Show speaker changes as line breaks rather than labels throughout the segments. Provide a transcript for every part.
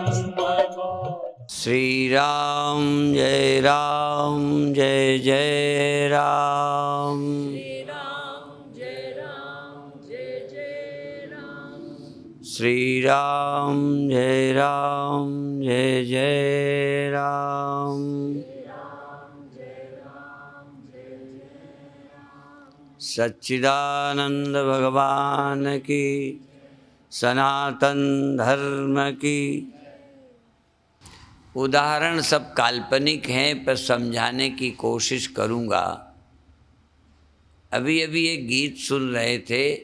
श्री राम जय जय राम। श्री राम जय जय राम। सच्चिदानंद भगवान की, सनातन धर्म की। उदाहरण सब काल्पनिक हैं, पर समझाने की कोशिश करूँगा। अभी अभी एक गीत सुन रहे थे,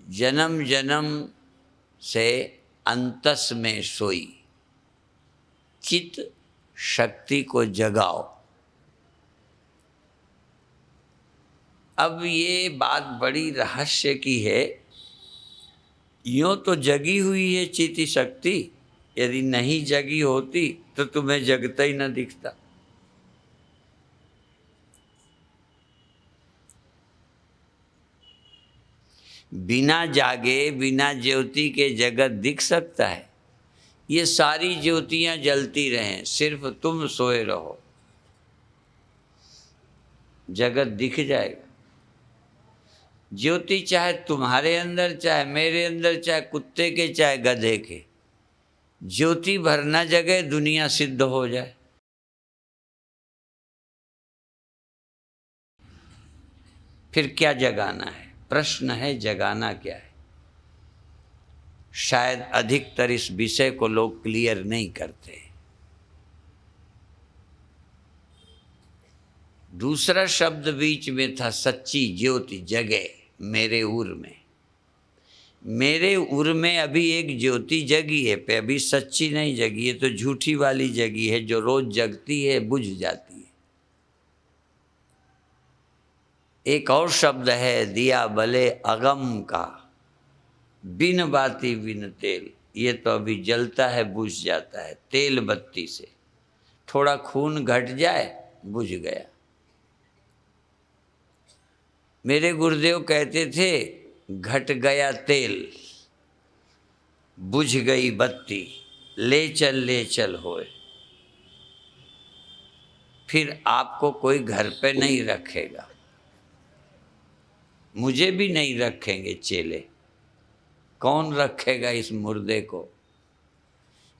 जन्म जन्म से अंतस में सोई, चित शक्ति को जगाओ। अब ये बात बड़ी रहस्य की है। यूँ तो जगी हुई है चिति शक्ति, यदि नहीं जगी होती तो तुम्हें जगता ही न दिखता। बिना जागे बिना ज्योति के जगत दिख सकता है? ये सारी ज्योतियां जलती रहें, सिर्फ तुम सोए रहो, जगत दिख जाएगा। ज्योति चाहे तुम्हारे अंदर, चाहे मेरे अंदर, चाहे कुत्ते के, चाहे गधे के, ज्योति भर न जगे दुनिया सिद्ध हो जाए। फिर क्या जगाना है? प्रश्न है, जगाना क्या है? शायद अधिकतर इस विषय को लोग क्लियर नहीं करते। दूसरा शब्द बीच में था, सच्ची ज्योति जगे मेरे उर में। मेरे उर में अभी एक ज्योति जगी है, पे अभी सच्ची नहीं जगी है, तो झूठी वाली जगी है, जो रोज जगती है बुझ जाती है। एक और शब्द है, दिया भले अगम का, बिन बाती बिन तेल। ये तो अभी जलता है, बुझ जाता है। तेल बत्ती से थोड़ा खून घट जाए, बुझ गया। मेरे गुरुदेव कहते थे, घट गया तेल, बुझ गई बत्ती, ले चल होए। फिर आपको कोई घर पे नहीं रखेगा, मुझे भी नहीं रखेंगे चेले। कौन रखेगा इस मुर्दे को?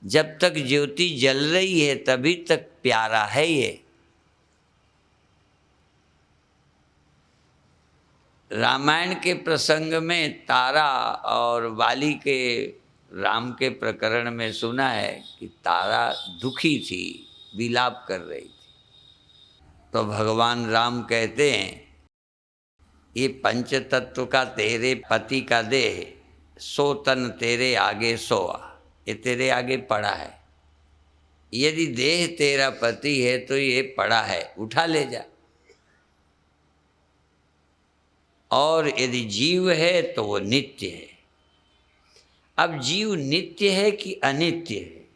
जब तक ज्योति जल रही है तभी तक प्यारा है ये। रामायण के प्रसंग में तारा और वाली के, राम के प्रकरण में सुना है कि तारा दुखी थी, विलाप कर रही थी। तो भगवान राम कहते हैं, ये पंच तत्व का तेरे पति का देह, सो तन तेरे आगे सोआ। ये तेरे आगे पड़ा है। यदि देह तेरा पति है तो ये पड़ा है, उठा ले जा। और यदि जीव है तो वो नित्य है। अब जीव नित्य है कि अनित्य है?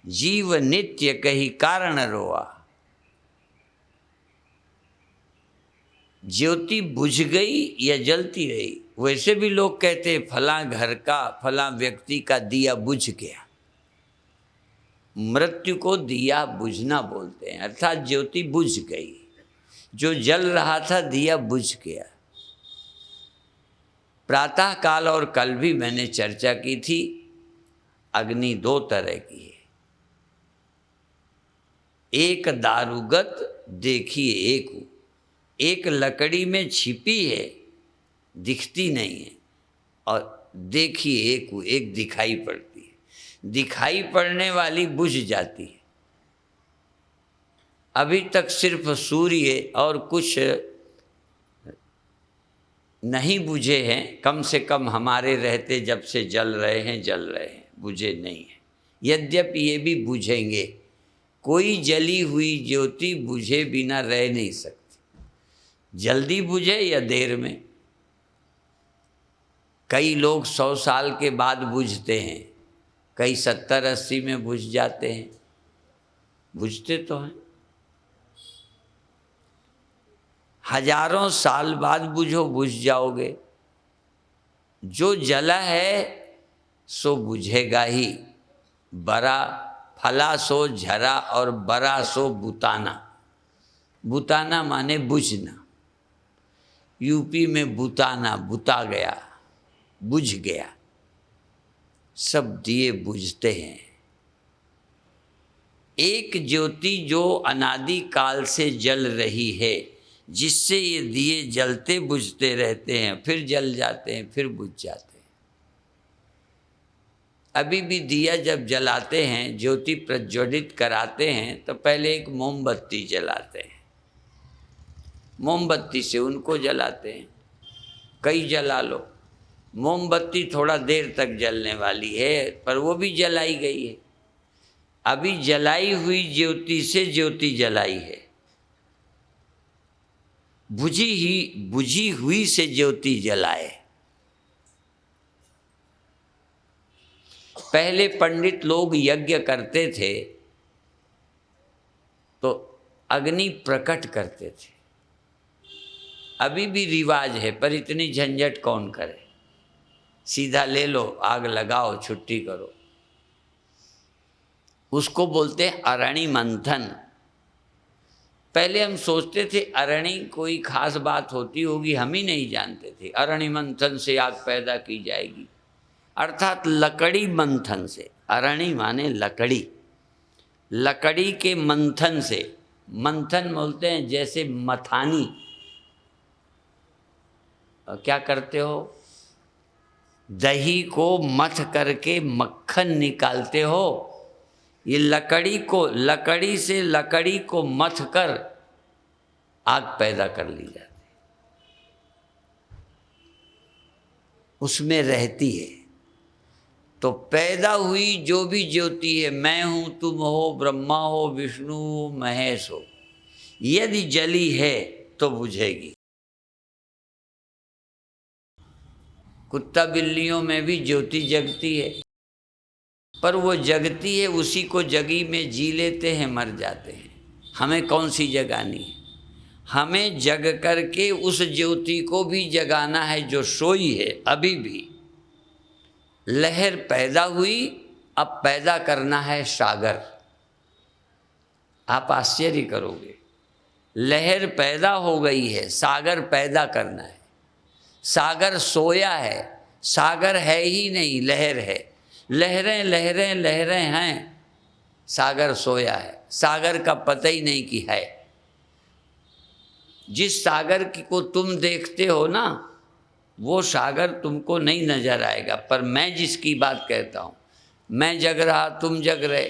जीव नित्य कही कारण रोआ। ज्योति बुझ गई या जलती रही? वैसे भी लोग कहते हैं फला घर का, फला व्यक्ति का दिया बुझ गया। मृत्यु को दिया बुझना बोलते हैं, अर्थात ज्योति बुझ गई। जो जल रहा था दिया बुझ गया। प्रातः काल और कल भी मैंने चर्चा की थी, अग्नि दो तरह की है। एक दारुगत देखिए एक लकड़ी में छिपी है, दिखती नहीं है, और देखिए एक दिखाई पड़ती है। दिखाई पड़ने वाली बुझ जाती है। अभी तक सिर्फ सूर्य और कुछ नहीं बुझे हैं, कम से कम हमारे रहते जब से जल रहे हैं, बुझे नहीं हैं। यद्यपि ये भी बुझेंगे। कोई जली हुई ज्योति बुझे बिना रह नहीं सकती, जल्दी बुझे या देर में। कई लोग 100 साल के बाद बुझते हैं, कई 70-80 में बुझ जाते हैं। बुझते तो हैं। हजारों साल बाद बुझो, बुझ जाओगे। जो जला है सो बुझेगा ही, बरा फला सो झरा और बरा सो बुताना। बुताना माने बुझना। यूपी में बुताना, बुता गया, बुझ गया। सब दिए बुझते हैं। एक ज्योति जो अनादि काल से जल रही है, जिससे ये दिए जलते बुझते रहते हैं, फिर जल जाते हैं, फिर बुझ जाते हैं। अभी भी दिया जब जलाते हैं, ज्योति प्रज्वलित कराते हैं, तो पहले एक मोमबत्ती जलाते हैं। मोमबत्ती से उनको जलाते हैं। कई जला लो, मोमबत्ती थोड़ा देर तक जलने वाली है, पर वो भी जलाई गई है। अभी जलाई हुई ज्योति से ज्योति जलाई है। बुझी हुई से ज्योति जलाए। पहले पंडित लोग यज्ञ करते थे तो अग्नि प्रकट करते थे। अभी भी रिवाज है, पर इतनी झंझट कौन करे। सीधा ले लो, आग लगाओ, छुट्टी करो। उसको बोलते हैं अरणि मंथन। पहले हम सोचते थे अरणि कोई खास बात होती होगी, हम ही नहीं जानते थे। अरणि मंथन से आग पैदा की जाएगी, अर्थात लकड़ी मंथन से। अरणि माने लकड़ी, लकड़ी के मंथन से। मंथन बोलते हैं जैसे मथानी। क्या करते हो? दही को मथ करके मक्खन निकालते हो। ये लकड़ी से लकड़ी को मथ कर आग पैदा कर ली जाती है, उसमें रहती है। तो पैदा हुई जो भी ज्योति है, मैं हूं, तुम हो, ब्रह्मा हो, विष्णु हो, महेश हो, यदि जली है तो बुझेगी। कुत्ता बिल्लियों में भी ज्योति जगती है, पर वो जगती है, उसी को जगी में जी लेते हैं, मर जाते हैं। हमें कौन सी जगानी है? हमें जग करके उस ज्योति को भी जगाना है जो सोई है। अभी भी लहर पैदा हुई, अब पैदा करना है सागर। आप आश्चर्य करोगे, लहर पैदा हो गई है, सागर पैदा करना है। सागर सोया है, सागर है ही नहीं, लहर है। लहरें लहरें लहरें हैं, सागर सोया है। सागर का पता ही नहीं कि है। जिस सागर को तुम देखते हो ना, वो सागर तुमको नहीं नजर आएगा। पर मैं जिसकी बात कहता हूँ, मैं जग रहा, तुम जग रहे,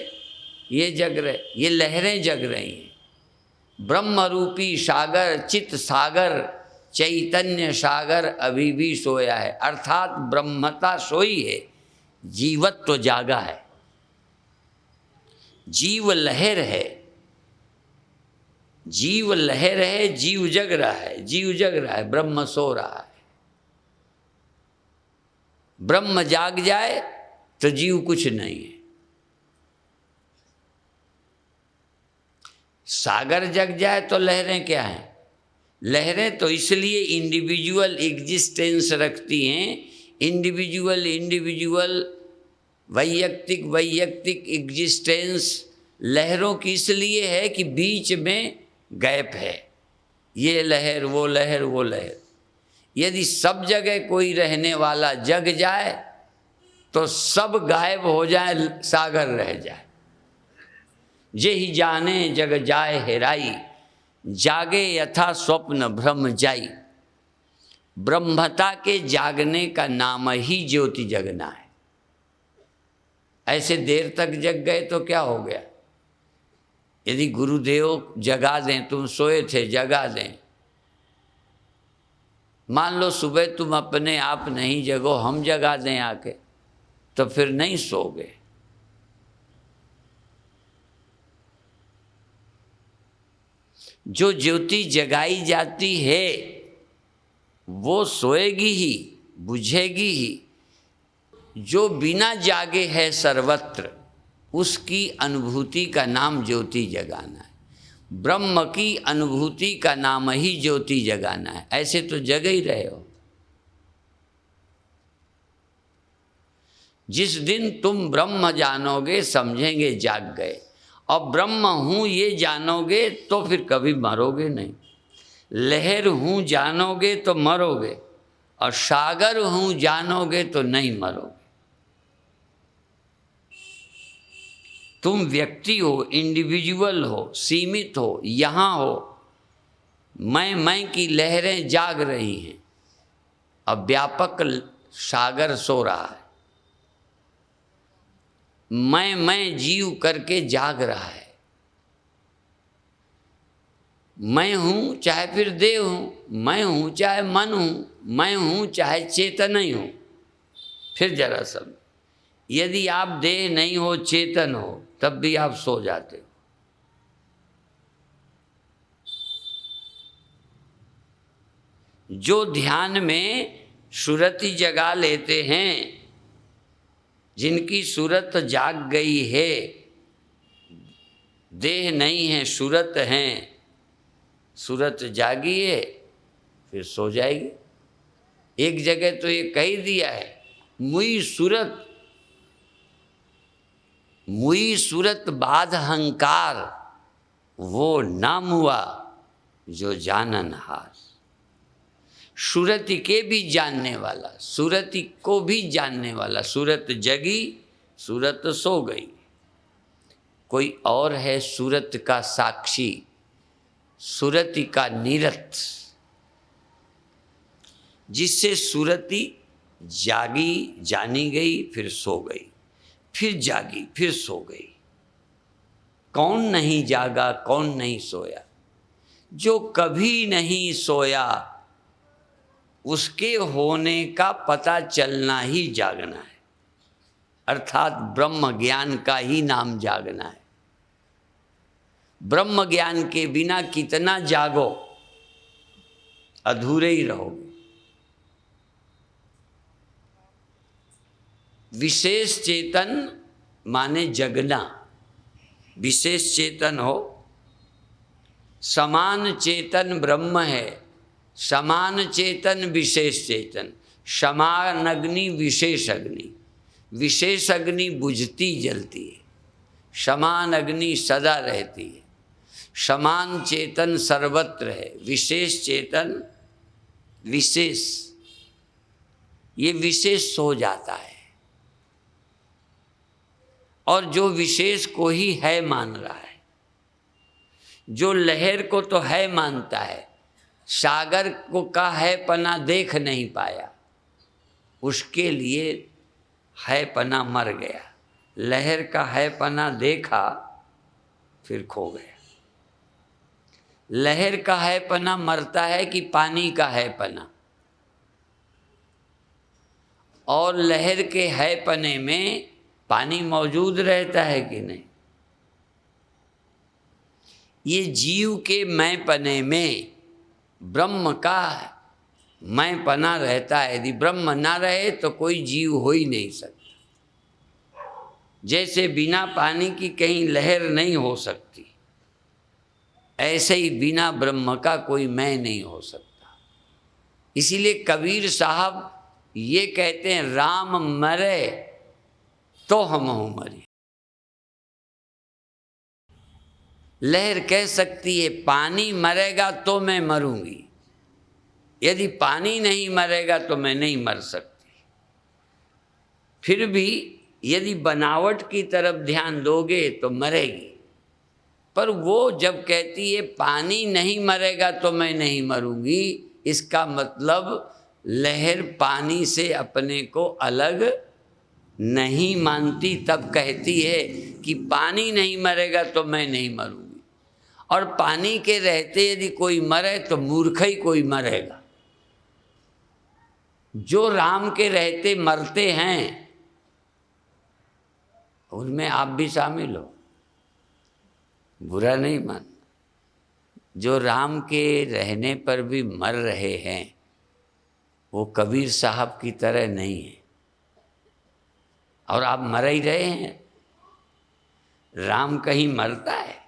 ये जग रहे, ये लहरें जग रही हैं। ब्रह्म रूपी सागर, चित सागर, चैतन्य सागर अभी भी सोया है। अर्थात ब्रह्मता सोई है, जीवत्व तो जागा है। जीव लहर है, जीव लहर है, जीव जग रहा है, जीव जग रहा है, ब्रह्म सो रहा है। ब्रह्म जाग जाए तो जीव कुछ नहीं है। सागर जग जाए तो लहरें क्या हैं? लहरें तो इसलिए इंडिविजुअल एग्जिस्टेंस रखती हैं। इंडिविजुअल वैयक्तिक एग्जिस्टेंस लहरों की इसलिए है कि बीच में गैप है। ये लहर, वो लहर, वो लहर। यदि सब जगह कोई रहने वाला जग जाए तो सब गायब हो जाए, सागर रह जाए। जेहि जाने जग जाए हेराई, जागे यथा स्वप्न भ्रम जाई। ब्रह्मता के जागने का नाम ही ज्योति जगना है। ऐसे देर तक जग गए तो क्या हो गया? यदि गुरुदेव जगा दें, तुम सोए थे, जगा दें। मान लो सुबह तुम अपने आप नहीं जगो, हम जगा दें आके, तो फिर नहीं सोगे। जो ज्योति जगाई जाती है वो सोएगी ही, बुझेगी ही। जो बिना जागे है सर्वत्र, उसकी अनुभूति का नाम ज्योति जगाना है। ब्रह्म की अनुभूति का नाम ही ज्योति जगाना है। ऐसे तो जग ही रहे हो। जिस दिन तुम ब्रह्म जानोगे समझेंगे जाग गए, और ब्रह्म हूँ ये जानोगे तो फिर कभी मरोगे नहीं। लहर हूँ जानोगे तो मरोगे, और सागर हूँ जानोगे तो नहीं मरोगे। तुम व्यक्ति हो, इंडिविजुअल हो, सीमित हो, यहाँ हो, मैं की लहरें जाग रही हैं, अब व्यापक सागर सो रहा है। मैं जीव करके जाग रहा है। मैं हूँ चाहे फिर देह हूँ, मैं हूँ चाहे मन हूँ, मैं हूँ चाहे चेतन ही हूँ। फिर जरा सब, यदि आप देह नहीं हो, चेतन हो, तब भी आप सो जाते हो। जो ध्यान में सुरति जगा लेते हैं, जिनकी सूरत जाग गई है, देह नहीं है सूरत हैं, सूरत जागी है, फिर सो जाएगी। एक जगह तो ये कह दिया है, मुई सूरत बाध हंकार, वो नाम हुआ जो जानन हार। सूरति के भी जानने वाला, सूरति को भी जानने वाला। सूरत जगी, सूरत सो गई। कोई और है सूरत का साक्षी, सूरति का निरत, जिससे सूरति जागी, जानी गई, फिर सो गई, फिर जागी, फिर सो गई। कौन नहीं जागा, कौन नहीं सोया? जो कभी नहीं सोया, उसके होने का पता चलना ही जागना है, अर्थात ब्रह्म ज्ञान का ही नाम जागना है। ब्रह्म ज्ञान के बिना कितना जागो, अधूरे ही रहोगे। विशेष चेतन माने जगना, विशेष चेतन हो। समान चेतन ब्रह्म है, समान चेतन विशेष चेतन। समान अग्नि विशेष अग्नि, विशेष अग्नि बुझती जलती है, समान अग्नि सदा रहती है। समान चेतन सर्वत्र है, विशेष चेतन विशेष, ये विशेष सो जाता है, और जो विशेष को ही है मान रहा है। जो लहर को तो है मानता है, सागर को का है पना देख नहीं पाया, उसके लिए है पना मर गया। लहर का है पना देखा, फिर खो गया। लहर का है पना मरता है कि पानी का है पना? और लहर के है पने में पानी मौजूद रहता है कि नहीं? ये जीव के मैं पने में ब्रह्म का मैं पना रहता है। यदि ब्रह्म ना रहे तो कोई जीव हो ही नहीं सकता। जैसे बिना पानी की कहीं लहर नहीं हो सकती, ऐसे ही बिना ब्रह्म का कोई मैं नहीं हो सकता। इसीलिए कबीर साहब ये कहते हैं, राम मरे तो हम हो मरे। लहर कह सकती है पानी मरेगा तो मैं मरूंगी, यदि पानी नहीं मरेगा तो मैं नहीं मर सकती। फिर भी यदि बनावट की तरफ ध्यान दोगे तो मरेगी। पर वो जब कहती है पानी नहीं मरेगा तो मैं नहीं मरूंगी, इसका मतलब लहर पानी से अपने को अलग नहीं मानती, तब कहती है कि पानी नहीं मरेगा तो मैं नहीं मरूंगी। और पानी के रहते यदि कोई मरे तो मूर्ख ही कोई मरेगा। जो राम के रहते मरते हैं, उनमें आप भी शामिल हो, बुरा नहीं मान। जो राम के रहने पर भी मर रहे हैं, वो कबीर साहब की तरह नहीं है। और आप मर ही रहे हैं। राम कहीं मरता है?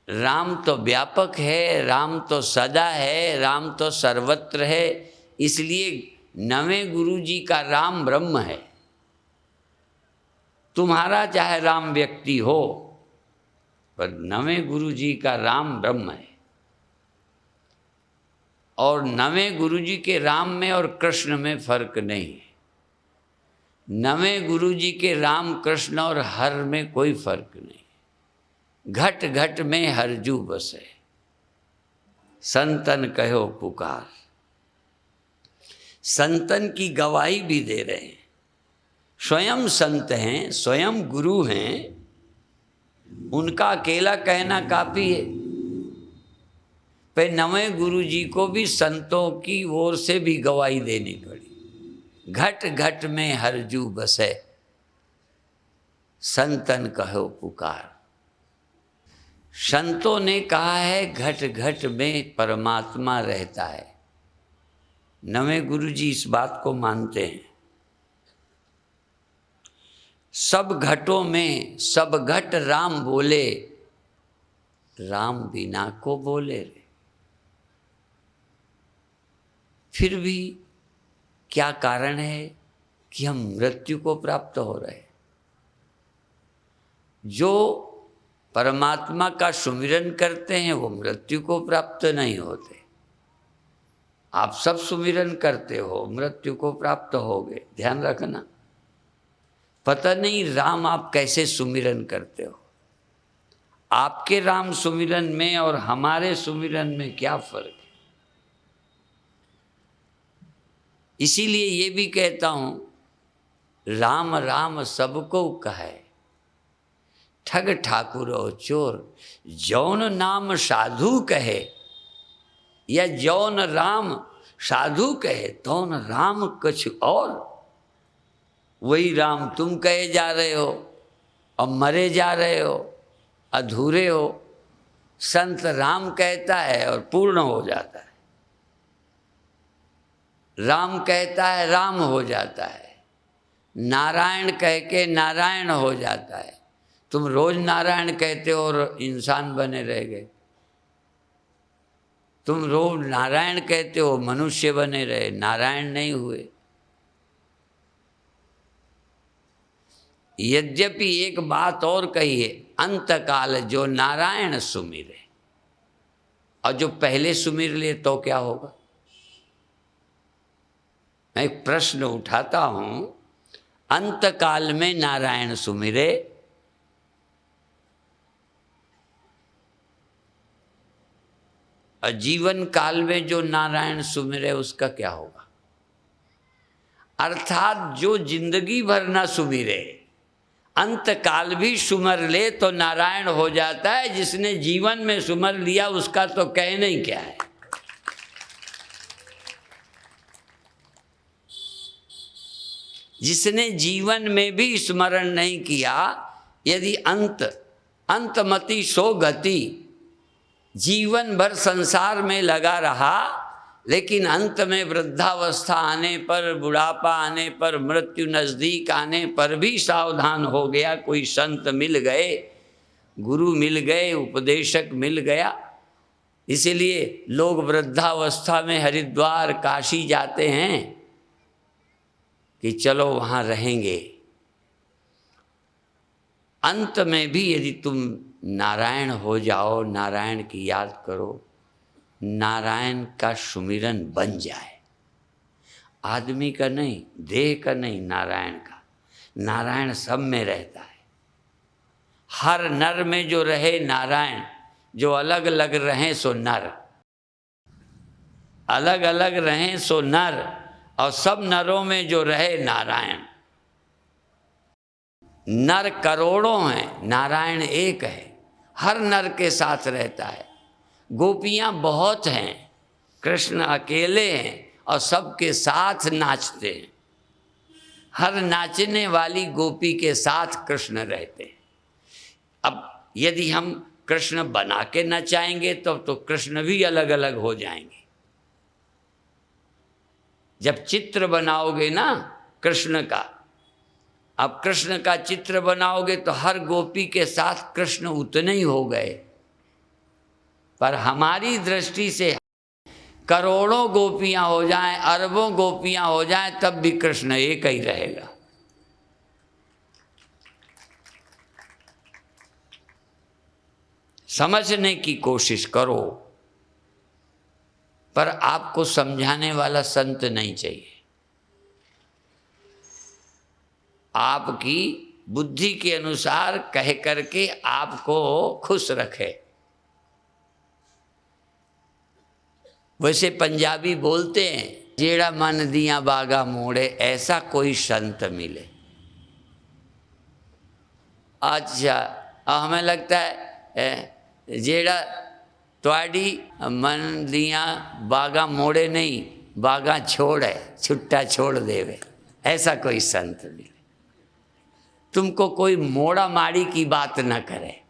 राम तो व्यापक है, राम तो सदा है, राम तो सर्वत्र है। इसलिए नवें गुरु जी का राम ब्रह्म है। तुम्हारा चाहे राम व्यक्ति हो, पर नवें गुरु जी का राम ब्रह्म है। और नवें गुरु जी के राम में और कृष्ण में फर्क नहीं है। नवें गुरु जी के राम कृष्ण और हर में कोई फर्क नहीं। घट घट में हरजू बसे, संतन कहो पुकार। संतन की गवाही भी दे रहे हैं, स्वयं संत हैं, स्वयं गुरु हैं, उनका अकेला कहना काफी है। पे नवें गुरु जी को भी संतों की ओर से भी गवाही देनी पड़ी। घट घट में हरजू बसे, संतन कहो पुकार। संतों ने कहा है घट घट में परमात्मा रहता है। नवें गुरु जी इस बात को मानते हैं। सब घटों में सब घट राम बोले, राम बिना को बोले रे। फिर भी क्या कारण है कि हम मृत्यु को प्राप्त हो रहे हैं? जो परमात्मा का सुमिरन करते हैं वो मृत्यु को प्राप्त नहीं होते। आप सब सुमिरन करते हो, मृत्यु को प्राप्त होगे, ध्यान रखना। पता नहीं राम आप कैसे सुमिरन करते हो। आपके राम सुमिरन में और हमारे सुमिरन में क्या फर्क है? इसीलिए ये भी कहता हूं, राम राम सबको कहे, ठग ठाकुर और चोर। जौन नाम साधु कहे या जौन राम साधु कहे, तौन राम कुछ और। वही राम तुम कहे जा रहे हो और मरे जा रहे हो, अधूरे हो। संत राम कहता है और पूर्ण हो जाता है। राम कहता है राम हो जाता है। नारायण कह के नारायण हो जाता है। तुम रोज नारायण कहते हो और इंसान बने रह गए। तुम रोज नारायण कहते हो, मनुष्य बने रहे, नारायण नहीं हुए। यद्यपि एक बात और कही है, अंतकाल जो नारायण सुमिरे। और जो पहले सुमिर ले तो क्या होगा? मैं एक प्रश्न उठाता हूं, अंतकाल में नारायण सुमिरे और जीवन काल में जो नारायण सुमिरे उसका क्या होगा? अर्थात जो जिंदगी भर ना सुमिरे, अंतकाल भी सुमर ले तो नारायण हो जाता है। जिसने जीवन में सुमर लिया उसका तो कहना ही क्या है। जिसने जीवन में भी स्मरण नहीं किया, यदि अंतमति सो गति, जीवन भर संसार में लगा रहा, लेकिन अंत में वृद्धावस्था आने पर, बुढ़ापा आने पर, मृत्यु नज़दीक आने पर भी सावधान हो गया, कोई संत मिल गए, गुरु मिल गए, उपदेशक मिल गया। इसीलिए लोग वृद्धावस्था में हरिद्वार काशी जाते हैं कि चलो वहाँ रहेंगे। अंत में भी यदि तुम नारायण हो जाओ, नारायण की याद करो, नारायण का सुमिरन बन जाए, आदमी का नहीं, देह का नहीं, नारायण का। नारायण सब में रहता है। हर नर में जो रहे नारायण, जो अलग अलग रहें सो नर, अलग अलग रहें सो नर, और सब नरों में जो रहे नारायण। नर करोड़ों हैं, नारायण एक है, हर नर के साथ रहता है। गोपियाँ बहुत हैं, कृष्ण अकेले हैं और सबके साथ नाचते हैं। हर नाचने वाली गोपी के साथ कृष्ण रहते हैं। अब यदि हम कृष्ण बना के नचाएंगे तो कृष्ण भी अलग अलग हो जाएंगे। जब चित्र बनाओगे ना कृष्ण का, अब कृष्ण का चित्र बनाओगे तो हर गोपी के साथ कृष्ण उतने ही हो गए, पर हमारी दृष्टि से करोड़ों गोपियां हो जाएं, अरबों गोपियां हो जाएं, तब भी कृष्ण एक ही रहेगा। समझने की कोशिश करो, पर आपको समझाने वाला संत नहीं चाहिए। आपकी बुद्धि के अनुसार कह करके आपको खुश रखे। वैसे पंजाबी बोलते हैं, जेड़ा मन दिया बागा मोड़े, ऐसा कोई संत मिले। अच्छा, हमें लगता है जेड़ा तुहाडी मन दिया बागा मोड़े नहीं, बागा छोड़े, छुट्टा छोड़ देवे, ऐसा कोई संत मिले। तुमको कोई मोड़ा माड़ी की बात न करे,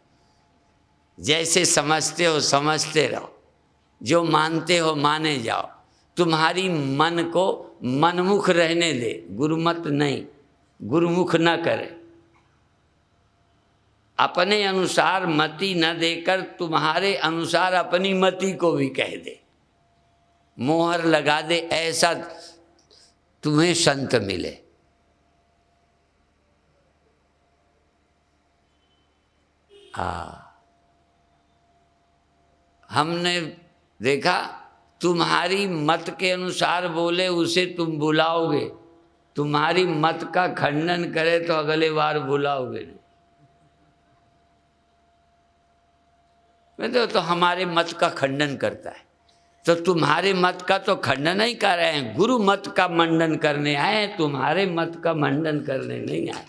जैसे समझते हो समझते रहो, जो मानते हो माने जाओ। तुम्हारी मन को मनमुख रहने दे, गुरुमत नहीं, गुरुमुख न करे। अपने अनुसार मति न देकर तुम्हारे अनुसार अपनी मति को भी कह दे, मोहर लगा दे, ऐसा तुम्हें संत मिले। हमने देखा, तुम्हारी मत के अनुसार बोले उसे तुम बुलाओगे, तुम्हारी मत का खंडन करे तो अगले बार बुलाओगे नहीं। तो हमारे मत का खंडन करता है, तो तुम्हारे मत का तो खंडन ही कर रहे हैं, गुरु मत का मंडन करने आए, तुम्हारे मत का मंडन करने नहीं आए।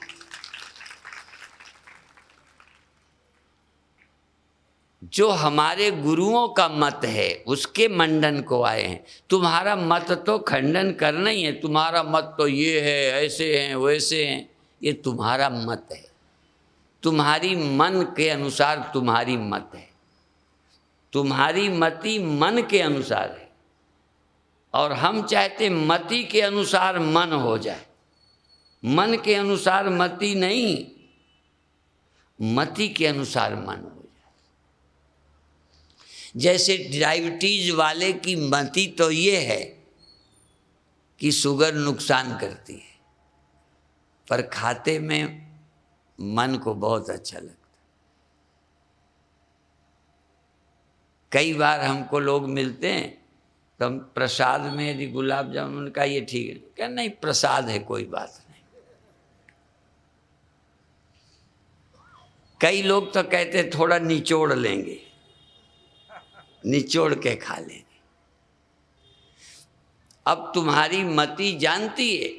जो हमारे गुरुओं का मत है उसके मंडन को आए हैं। तुम्हारा मत तो खंडन करना ही है, तुम्हारा मत तो ये है, ऐसे हैं, वैसे हैं, ये तुम्हारा मत है। तुम्हारी मन के अनुसार तुम्हारी मत है, तुम्हारी मति मन के अनुसार है, और हम चाहते मति के अनुसार मन हो जाए। मन के अनुसार मति नहीं, मति के अनुसार मन हो जाए। जैसे डायबिटीज वाले की मति तो ये है कि शुगर नुकसान करती है, पर खाते में मन को बहुत अच्छा लगता है। कई बार हमको लोग मिलते हैं तो हम प्रसाद में यदि गुलाब जामुन का, ये ठीक है, क्या नहीं, प्रसाद है, कोई बात नहीं। कई लोग तो कहते थोड़ा निचोड़ लेंगे, निचोड़ के खा लेंगे। अब तुम्हारी मति जानती है,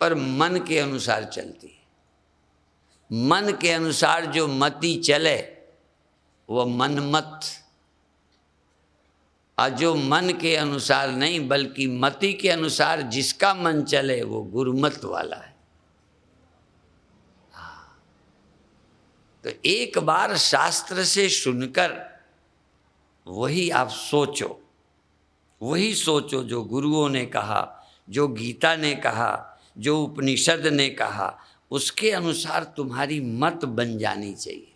पर मन के अनुसार चलती है। मन के अनुसार जो मति चले वो मनमत, और जो मन के अनुसार नहीं बल्कि मति के अनुसार जिसका मन चले वो गुरुमत वाला है। तो एक बार शास्त्र से सुनकर वही आप सोचो, वही सोचो जो गुरुओं ने कहा, जो गीता ने कहा, जो उपनिषद ने कहा, उसके अनुसार तुम्हारी मत बन जानी चाहिए।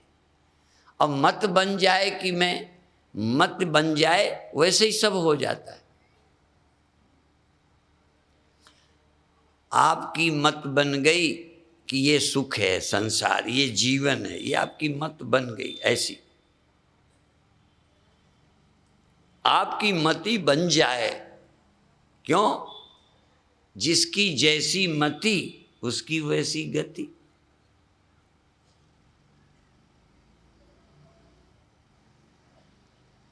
अब मत बन जाए कि मैं मत बन जाए, वैसे ही सब हो जाता है। आपकी मत बन गई कि ये सुख है, संसार, ये जीवन है, ये आपकी मत बन गई। ऐसी आपकी मति बन जाए, क्यों? जिसकी जैसी मति उसकी वैसी गति।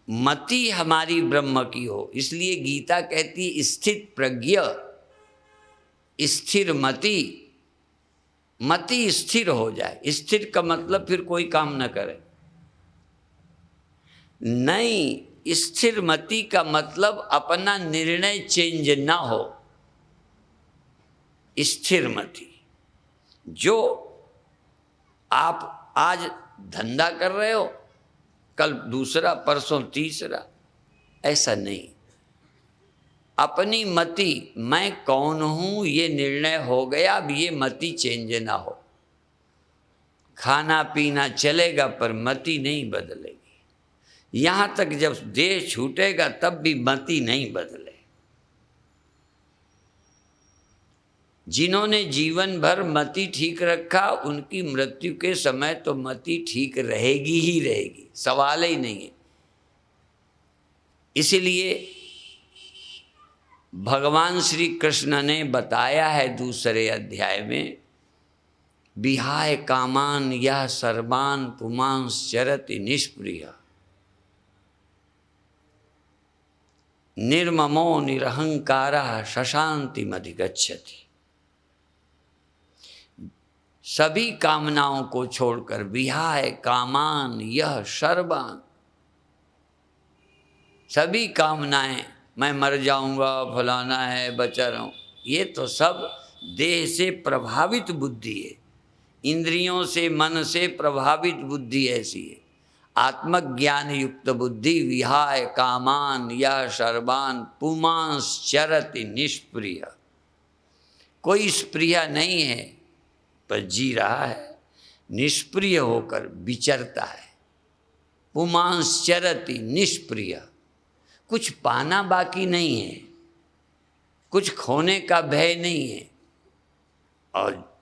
मति हमारी ब्रह्म की हो, इसलिए गीता कहती स्थित प्रज्ञ स्थिर मति। मति स्थिर हो जाए, स्थिर का मतलब फिर कोई काम न करे नहीं, स्थिर मति का मतलब अपना निर्णय चेंज ना हो। स्थिर मति, जो आप आज धंधा कर रहे हो, कल दूसरा, परसों तीसरा, ऐसा नहीं। अपनी मति, मैं कौन हूं ये निर्णय हो गया, अब ये मति चेंज ना हो। खाना पीना चलेगा पर मति नहीं बदलेगी। यहाँ तक जब देह छूटेगा तब भी मति नहीं बदले। जिन्होंने जीवन भर मति ठीक रखा उनकी मृत्यु के समय तो मति ठीक रहेगी ही रहेगी, सवाल ही नहीं है। इसलिए भगवान श्री कृष्ण ने बताया है दूसरे अध्याय में, विहाय कामान यह सर्वान पुमांस चरति निष्प्रिय निर्ममो निरहंकारः शशांतिमधिगच्छति। सभी कामनाओं को छोड़कर विहाय कामान यह सर्वान, सभी कामनाएं, मैं मर जाऊंगा, फलाना है, बचा रहूं, ये तो सब देह से प्रभावित बुद्धि है, इंद्रियों से मन से प्रभावित बुद्धि ऐसी है। आत्मज्ञान युक्त बुद्धि विहाय कामान या सर्वान पुमांस चरति निष्प्रिय, कोई स्प्रिय नहीं है पर जी रहा है, निष्प्रिय होकर विचरता है। पुमांस चरति निष्प्रिय, कुछ पाना बाकी नहीं है, कुछ खोने का भय नहीं है, और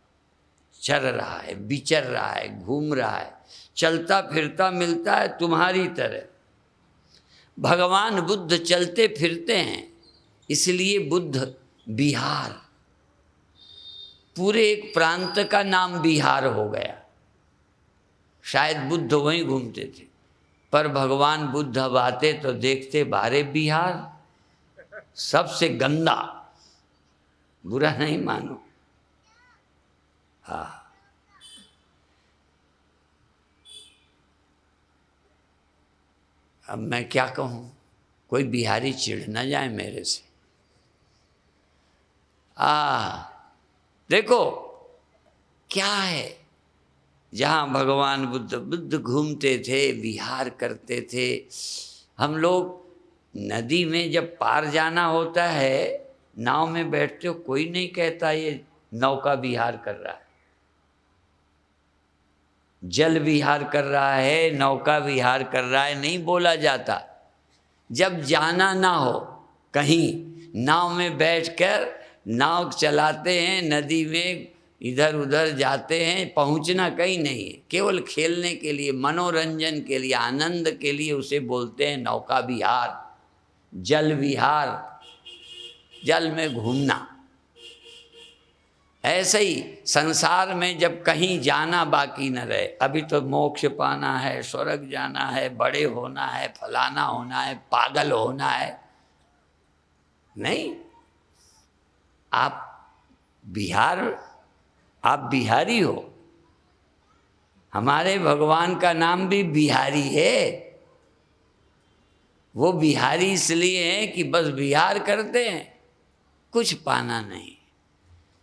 चर रहा है, विचर रहा है, घूम रहा है, चलता फिरता मिलता है तुम्हारी तरह। भगवान बुद्ध चलते फिरते हैं, इसलिए बुद्ध बिहार, पूरे एक प्रांत का नाम बिहार हो गया। शायद बुद्ध वहीं घूमते थे, पर भगवान बुद्ध अब आते तो देखते बारे बिहार सबसे गंदा, बुरा नहीं मानो। हाँ, अब मैं क्या कहूँ, कोई बिहारी चिढ़ न जाए मेरे से। देखो क्या है, जहाँ भगवान बुद्ध घूमते थे, विहार करते थे। हम लोग नदी में जब पार जाना होता है, नाव में बैठते हो, कोई नहीं कहता ये नौका विहार कर रहा है, जल विहार कर रहा है, नौका विहार कर रहा है, नहीं बोला जाता। जब जाना ना हो कहीं, नाव में बैठकर नाव चलाते हैं, नदी में इधर उधर जाते हैं, पहुंचना कहीं नहीं है, केवल खेलने के लिए, मनोरंजन के लिए, आनंद के लिए उसे बोलते हैं नौका विहार, जल विहार, जल में घूमना। ऐसे ही संसार में जब कहीं जाना बाकी न रहे, अभी तो मोक्ष पाना है, स्वर्ग जाना है, बड़े होना है, फलाना होना है, पागल होना है, नहीं। आप बिहारी हो। हमारे भगवान का नाम भी बिहारी है। वो बिहारी इसलिए है कि बस विहार करते हैं, कुछ पाना नहीं,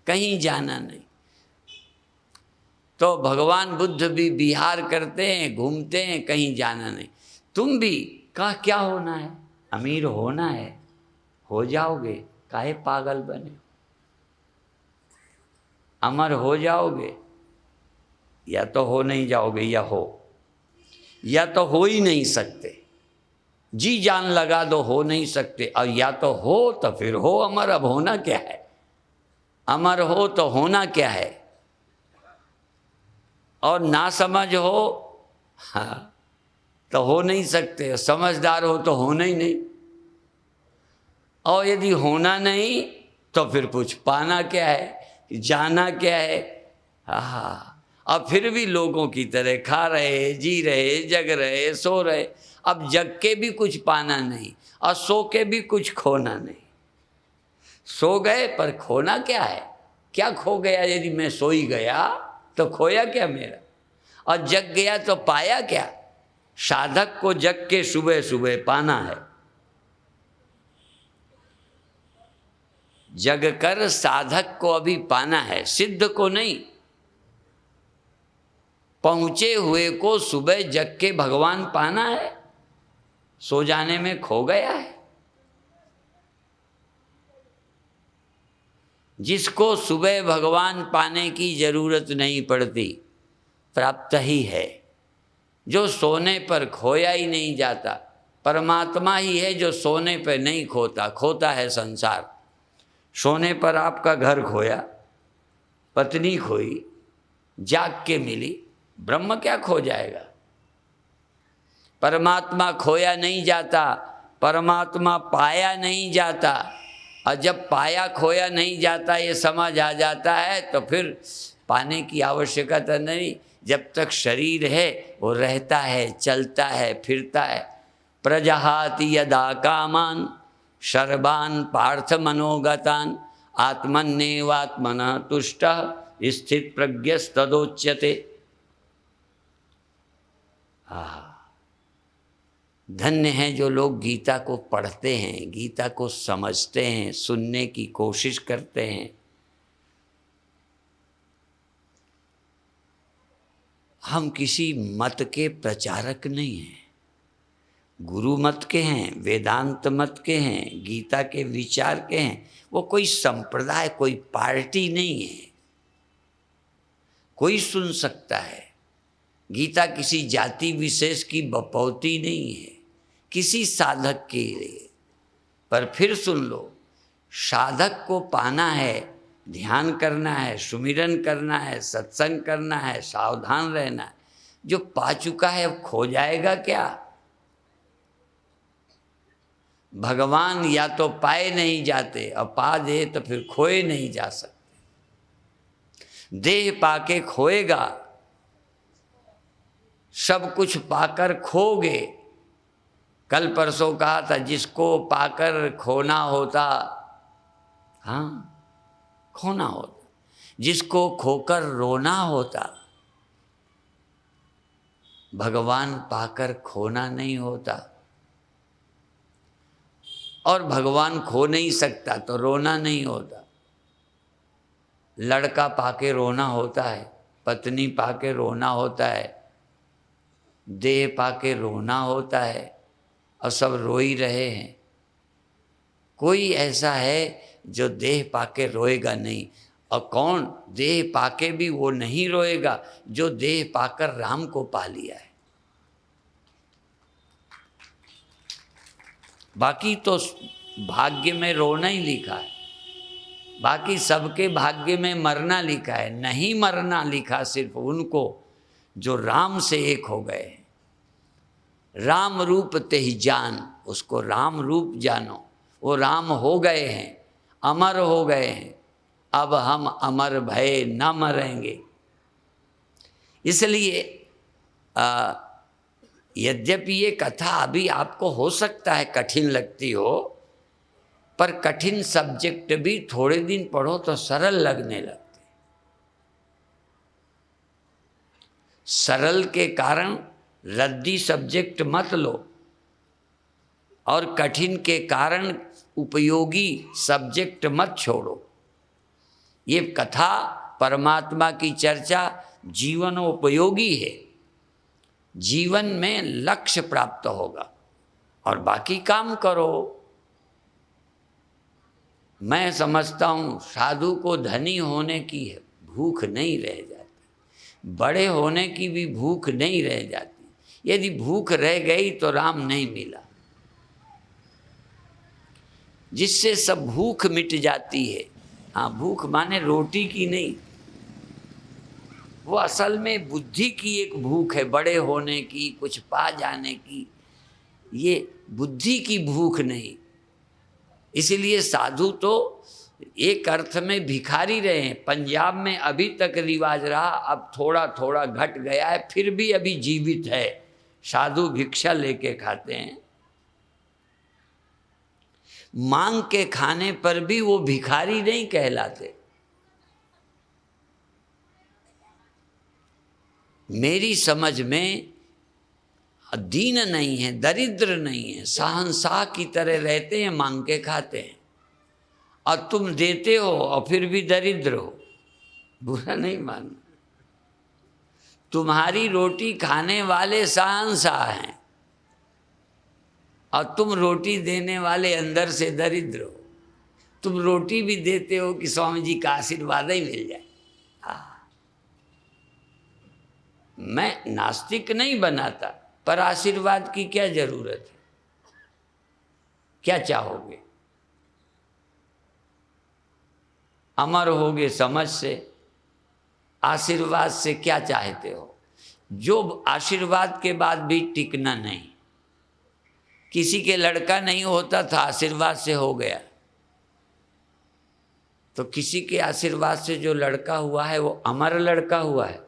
कहीं जाना नहीं। तो भगवान बुद्ध भी विहार करते हैं, घूमते हैं, कहीं जाना नहीं। तुम भी क्या होना है, अमीर होना है, हो जाओगे, काहे पागल बने, अमर हो जाओगे, या तो हो नहीं जाओगे, या तो हो ही नहीं सकते, जी जान लगा दो हो नहीं सकते, और या तो हो तो फिर हो अमर। अब होना क्या है, अमर हो तो होना क्या है, और ना समझ हो हाँ, तो हो नहीं सकते, समझदार हो तो होना ही नहीं, और यदि होना नहीं तो फिर कुछ पाना क्या है, जाना क्या है। हाँ, अब फिर भी लोगों की तरह खा रहे, जी रहे, जग रहे, सो रहे। अब जग के भी कुछ पाना नहीं और सो के भी कुछ खोना नहीं। सो गए पर खोना क्या है, क्या खो गया? यदि मैं सो ही गया तो खोया क्या मेरा, और जग गया तो पाया क्या? साधक को जग के सुबह सुबह पाना है। जग कर साधक को अभी पाना है, सिद्ध को नहीं। पहुंचे हुए को सुबह जग के भगवान पाना है, सो जाने में खो गया है। जिसको सुबह भगवान पाने की जरूरत नहीं पड़ती, प्राप्त ही है, जो सोने पर खोया ही नहीं जाता। परमात्मा ही है जो सोने पर नहीं खोता, खोता है संसार। सोने पर आपका घर खोया, पत्नी खोई, जाग के मिली, ब्रह्म क्या खो जाएगा? परमात्मा खोया नहीं जाता, परमात्मा पाया नहीं जाता। और जब पाया खोया नहीं जाता ये समझ आ जाता है तो फिर पाने की आवश्यकता नहीं। जब तक शरीर है वो रहता है, चलता है, फिरता है। प्रजहाति यदा कामान सर्वान् पार्थ मनोगतान् आत्मन्नेवात्मनः तुष्टः स्थित प्रज्ञस्तदोच्यते। धन्य हैं जो लोग गीता को पढ़ते हैं, गीता को समझते हैं, सुनने की कोशिश करते हैं। हम किसी मत के प्रचारक नहीं हैं, गुरु मत के हैं, वेदांत मत के हैं, गीता के विचार के हैं। वो कोई संप्रदाय, कोई पार्टी नहीं है। कोई सुन सकता है। गीता किसी जाति विशेष की बपौती नहीं है, किसी साधक के लिए। पर फिर सुन लो, साधक को पाना है, ध्यान करना है, सुमिरन करना है, सत्संग करना है, सावधान रहना है। जो पा चुका है अब खो जाएगा क्या? भगवान या तो पाए नहीं जाते और पा दे तो फिर खोए नहीं जा सकते। देह पाके खोएगा, सब कुछ पाकर खोगे। कल परसों कहा था जिसको पाकर खोना होता, हाँ खोना होता, जिसको खोकर रोना होता। भगवान पाकर खोना नहीं होता। और भगवान खो नहीं सकता तो रोना नहीं होता। लड़का पाके रोना होता है, पत्नी पाके रोना होता है, देह पाके रोना होता है, और सब रो ही रहे हैं। कोई ऐसा है जो देह पाके रोएगा नहीं। और कौन देह पाके भी वो नहीं रोएगा जो देह पाकर राम को पा लिया है। बाकी तो भाग्य में रोना ही लिखा है, बाकी सबके भाग्य में मरना लिखा है। नहीं मरना लिखा सिर्फ उनको जो राम से एक हो गए। राम रूप तेहि जान, उसको राम रूप जानो। वो राम हो गए हैं, अमर हो गए हैं। अब हम अमर भये न मरेंगे। इसलिए यद्यपि ये कथा अभी आपको हो सकता है कठिन लगती हो, पर कठिन सब्जेक्ट भी थोड़े दिन पढ़ो तो सरल लगने लगते। सरल के कारण रद्दी सब्जेक्ट मत लो, और कठिन के कारण उपयोगी सब्जेक्ट मत छोड़ो। ये कथा परमात्मा की चर्चा जीवन उपयोगी है, जीवन में लक्ष्य प्राप्त होगा, और बाकी काम करो। मैं समझता हूँ साधु को धनी होने की भूख नहीं रह जाती, बड़े होने की भी भूख नहीं रह जाती। यदि भूख रह गई तो राम नहीं मिला। जिससे सब भूख मिट जाती है। हाँ, भूख माने रोटी की नहीं, वो असल में बुद्धि की एक भूख है, बड़े होने की, कुछ पा जाने की। ये बुद्धि की भूख नहीं। इसलिए साधु तो एक अर्थ में भिखारी रहे हैं। पंजाब में अभी तक रिवाज रहा, अब थोड़ा थोड़ा घट गया है, फिर भी अभी जीवित है। साधु भिक्षा लेके खाते हैं। मांग के खाने पर भी वो भिखारी नहीं कहलाते। मेरी समझ में दीन नहीं है, दरिद्र नहीं है, शहंशाह की तरह रहते हैं, मांग के खाते हैं। और तुम देते हो और फिर भी दरिद्र हो, बुरा नहीं मानना। तुम्हारी रोटी खाने वाले शहंशाह हैं और तुम रोटी देने वाले अंदर से दरिद्र हो। तुम रोटी भी देते हो कि स्वामी जी का आशीर्वाद ही मिल जाए। मैं नास्तिक नहीं बनाता, पर आशीर्वाद की क्या जरूरत है? क्या चाहोगे? अमर होगे समझ से, आशीर्वाद से क्या चाहते हो? जो आशीर्वाद के बाद भी टिकना नहीं। किसी के लड़का नहीं होता था, आशीर्वाद से हो गया। तो किसी के आशीर्वाद से जो लड़का हुआ है वो अमर लड़का हुआ है।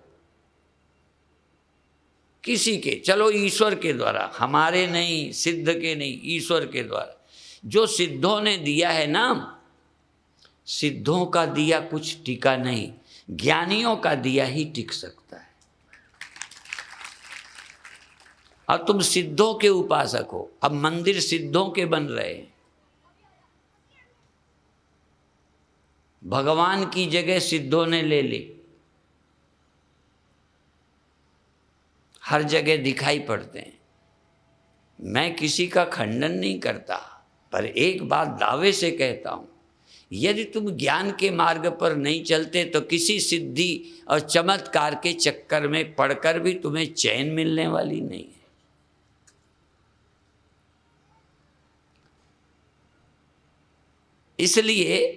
किसी के, चलो ईश्वर के द्वारा, हमारे नहीं, सिद्ध के नहीं, ईश्वर के द्वारा जो सिद्धों ने दिया है नाम, सिद्धों का दिया कुछ टिका नहीं, ज्ञानियों का दिया ही टिक सकता है। और तुम सिद्धों के उपासक हो, अब मंदिर सिद्धों के बन रहे हैं। भगवान की जगह सिद्धों ने ले ली, हर जगह दिखाई पड़ते हैं। मैं किसी का खंडन नहीं करता, पर एक बात दावे से कहता हूं, यदि तुम ज्ञान के मार्ग पर नहीं चलते तो किसी सिद्धि और चमत्कार के चक्कर में पड़कर भी तुम्हें चैन मिलने वाली नहीं है। इसलिए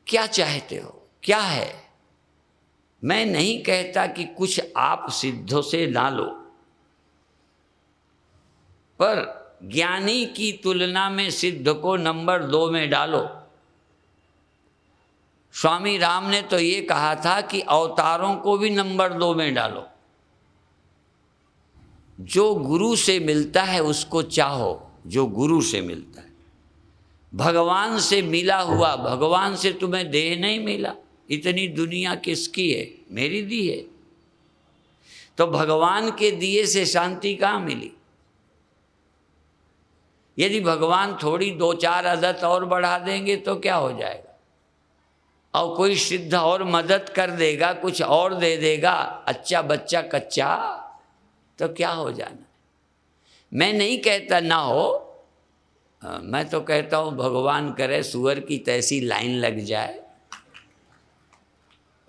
क्या चाहते हो, क्या है? मैं नहीं कहता कि कुछ आप सिद्धों से ना लो, पर ज्ञानी की तुलना में सिद्ध को नंबर 2 में डालो। स्वामी राम ने तो ये कहा था कि अवतारों को भी नंबर 2 में डालो। जो गुरु से मिलता है उसको चाहो, जो गुरु से मिलता है। भगवान से मिला हुआ, भगवान से तुम्हें देह नहीं मिला, इतनी दुनिया किसकी है? मेरी दी है। तो भगवान के दिए से शांति कहाँ मिली? यदि भगवान थोड़ी 2-4 आदत और बढ़ा देंगे तो क्या हो जाएगा? और कोई सिद्ध और मदद कर देगा, कुछ और दे देगा, अच्छा बच्चा कच्चा, तो क्या हो जाना? मैं नहीं कहता ना हो, मैं तो कहता हूँ भगवान करे सुअर की तैसी लाइन लग जाए।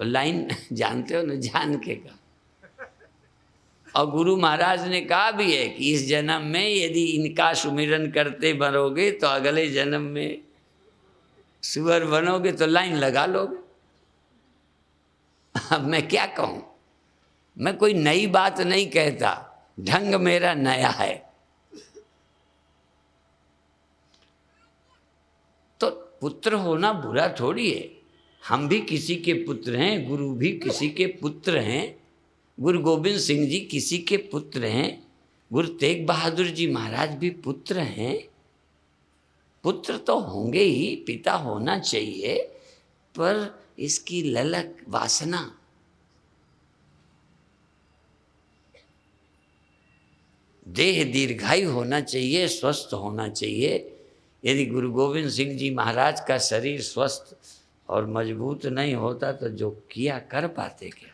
लाइन जानते हो ना, जान के का। और गुरु महाराज ने कहा भी है कि इस जन्म में यदि इनका सुमिरन करते मरोगे तो अगले जन्म में सुअर बनोगे, तो लाइन लगा लोगे। अब मैं क्या कहूँ? मैं कोई नई बात नहीं कहता, ढंग मेरा नया है। तो पुत्र होना बुरा थोड़ी है। हम भी किसी के पुत्र हैं, गुरु भी किसी के पुत्र हैं। गुरु गोविंद सिंह जी किसी के पुत्र हैं, गुरु तेग बहादुर जी महाराज भी पुत्र हैं। पुत्र तो होंगे ही, पिता होना चाहिए, पर इसकी ललक वासना, देह दीर्घायु होना चाहिए, स्वस्थ होना चाहिए। यदि गुरु गोविंद सिंह जी महाराज का शरीर स्वस्थ और मजबूत नहीं होता तो जो किया कर पाते क्या?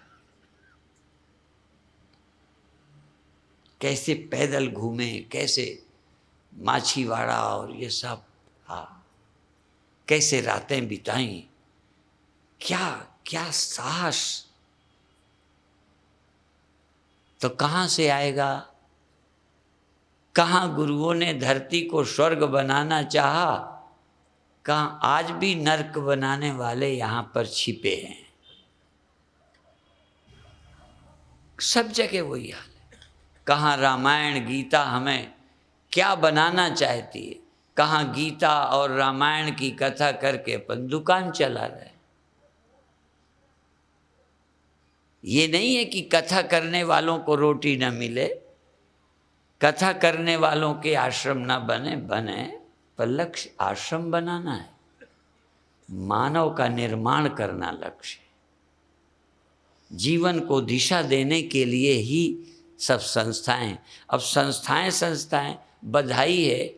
कैसे पैदल घूमे, कैसे माछीवाड़ा और ये सब, हाँ, कैसे रातें बिताई, क्या क्या साहस। तो कहाँ से आएगा? कहाँ गुरुओं ने धरती को स्वर्ग बनाना चाहा, कहाँ आज भी नरक बनाने वाले यहाँ पर छिपे हैं। सब जगह वही हाल है। कहाँ रामायण गीता हमें क्या बनाना चाहती है, कहाँ गीता और रामायण की कथा करके अपन दुकान चला रहे। ये नहीं है कि कथा करने वालों को रोटी न मिले, कथा करने वालों के आश्रम ना बने, पर लक्ष्य आश्रम बनाना है, मानव का निर्माण करना लक्ष्य। जीवन को दिशा देने के लिए ही सब संस्थाएं। अब संस्थाएं बधाई है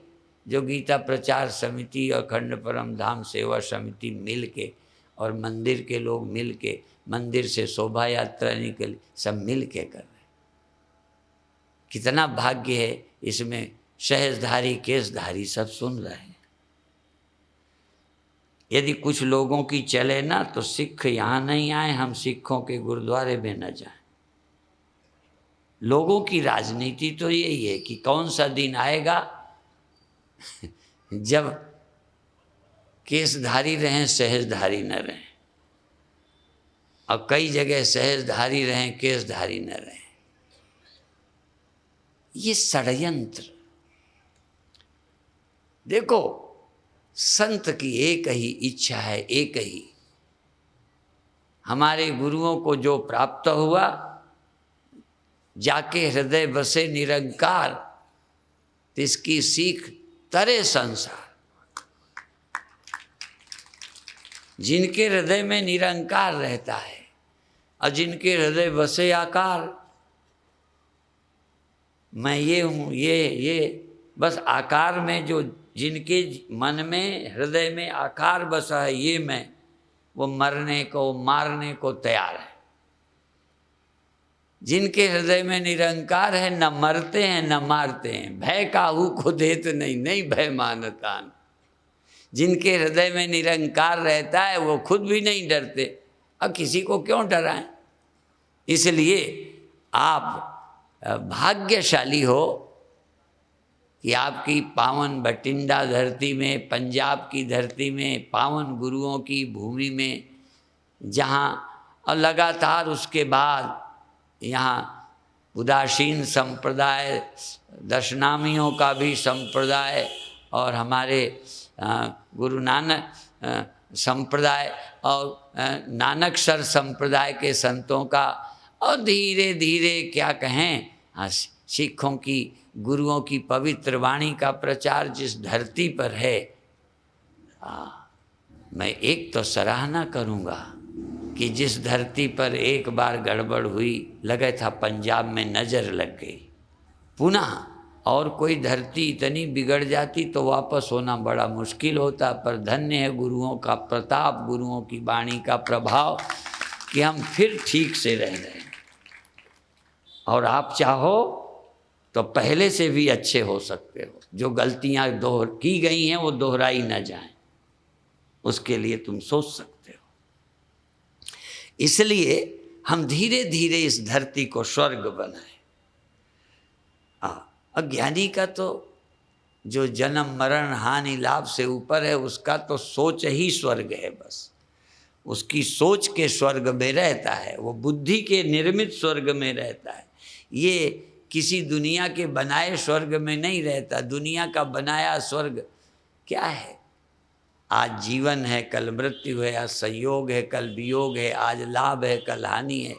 जो गीता प्रचार समिति और खंड परम धाम सेवा समिति मिल के और मंदिर के लोग मिल के, मंदिर से शोभा यात्रा निकली, सब मिल के कर रहे। कितना भाग्य है, इसमें सहजधारी केसधारी सब सुन रहे हैं। यदि कुछ लोगों की चले ना तो सिख यहाँ नहीं आए, हम सिखों के गुरुद्वारे में न जाएं। लोगों की राजनीति तो यही है कि कौन सा दिन आएगा जब केसधारी रहें सहजधारी न रहें, और कई जगह सहजधारी रहें केसधारी न रहें। ये षड्यंत्र। देखो, संत की एक ही इच्छा है, एक ही, हमारे गुरुओं को जो प्राप्त हुआ, जाके हृदय बसे निरंकार, तिसकी सीख तरे संसार। जिनके हृदय में निरंकार रहता है और जिनके हृदय बसे आकार, मैं ये हूँ, ये बस आकार में, जो जिनके मन में हृदय में आकार बसा है, ये मैं, वो मरने को मारने को तैयार है। जिनके हृदय में निरंकार है, न मरते हैं न मारते हैं, भय काहू को देत नहीं, नहीं भय मानतान। जिनके हृदय में निरंकार रहता है वो खुद भी नहीं डरते, अब किसी को क्यों डराएं। इसलिए आप भाग्यशाली हो कि आपकी पावन बठिंडा धरती में, पंजाब की धरती में, पावन गुरुओं की भूमि में, जहाँ और लगातार उसके बाद यहाँ उदासीन संप्रदाय, दशनामियों का भी संप्रदाय, और हमारे गुरु नानक संप्रदाय और नानक सर संप्रदाय के संतों का, और धीरे धीरे क्या कहें, सिखों की, गुरुओं की पवित्र वाणी का प्रचार जिस धरती पर है, मैं एक तो सराहना करूँगा कि जिस धरती पर एक बार गड़बड़ हुई, लगा था पंजाब में नज़र लग गई, पुनः और कोई धरती इतनी बिगड़ जाती तो वापस होना बड़ा मुश्किल होता। पर धन्य है गुरुओं का प्रताप, गुरुओं की वाणी का प्रभाव कि हम फिर ठीक से रह रहे हैं। और आप चाहो तो पहले से भी अच्छे हो सकते हो। जो गलतियां की गई हैं वो दोहराई न जाएं, उसके लिए तुम सोच सकते हो। इसलिए हम धीरे धीरे इस धरती को स्वर्ग बनाएं। अज्ञानी का तो जो जन्म मरण हानि लाभ से ऊपर है, उसका तो सोच ही स्वर्ग है। बस उसकी सोच के स्वर्ग में रहता है, वो बुद्धि के निर्मित स्वर्ग में रहता है। ये किसी दुनिया के बनाए स्वर्ग में नहीं रहता। दुनिया का बनाया स्वर्ग क्या है? आज जीवन है, कल मृत्यु है, आज संयोग है, कल वियोग है, आज लाभ है, कल हानि है।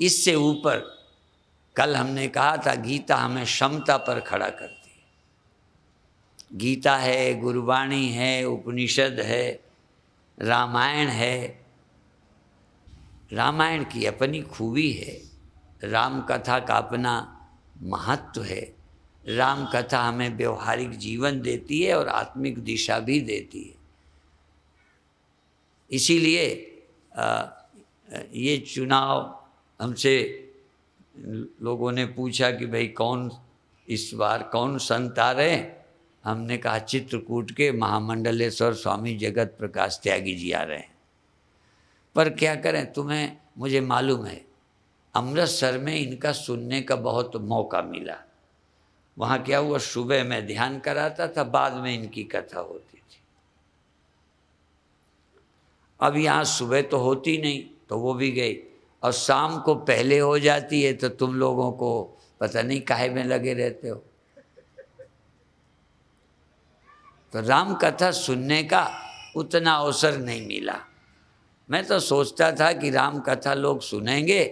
इससे ऊपर कल हमने कहा था, गीता हमें समता पर खड़ा करती है। गीता है, गुरुवाणी है, उपनिषद है, रामायण है। रामायण की अपनी खूबी है, राम कथा का अपना महत्व है। राम कथा हमें व्यवहारिक जीवन देती है और आत्मिक दिशा भी देती है। इसीलिए ये चुनाव हमसे लोगों ने पूछा कि भाई कौन इस बार कौन संत आ रहे हैं। हमने कहा चित्रकूट के महामंडलेश्वर स्वामी जगत प्रकाश त्यागी जी आ रहे हैं। पर क्या करें, मुझे मालूम है अमृतसर में इनका सुनने का बहुत मौका मिला। वहाँ क्या हुआ, सुबह मैं ध्यान कराता था, बाद में इनकी कथा होती थी। अब यहाँ सुबह तो होती नहीं तो वो भी गई, और शाम को पहले हो जाती है तो तुम लोगों को पता नहीं काहे में लगे रहते हो। तो राम कथा सुनने का उतना अवसर नहीं मिला। मैं तो सोचता था कि राम कथा लोग सुनेंगे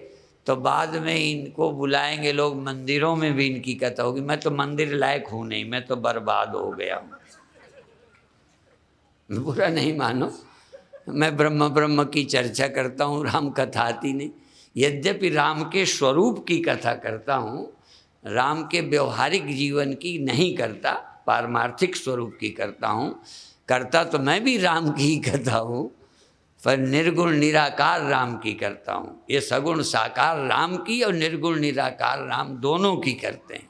तो बाद में इनको बुलाएंगे लोग, मंदिरों में भी इनकी कथा होगी। मैं तो मंदिर लायक हूँ नहीं, मैं तो बर्बाद हो गया हूँ। बुरा नहीं मानो, मैं ब्रह्म की चर्चा करता हूँ, राम कथा आती नहीं। यद्यपि राम के स्वरूप की कथा करता हूँ, राम के व्यवहारिक जीवन की नहीं करता, पारमार्थिक स्वरूप की करता हूँ। करता तो मैं भी राम की ही कथा हूँ, पर निर्गुण निराकार राम की करता हूँ। ये सगुण साकार राम की और निर्गुण निराकार राम दोनों की करते हैं।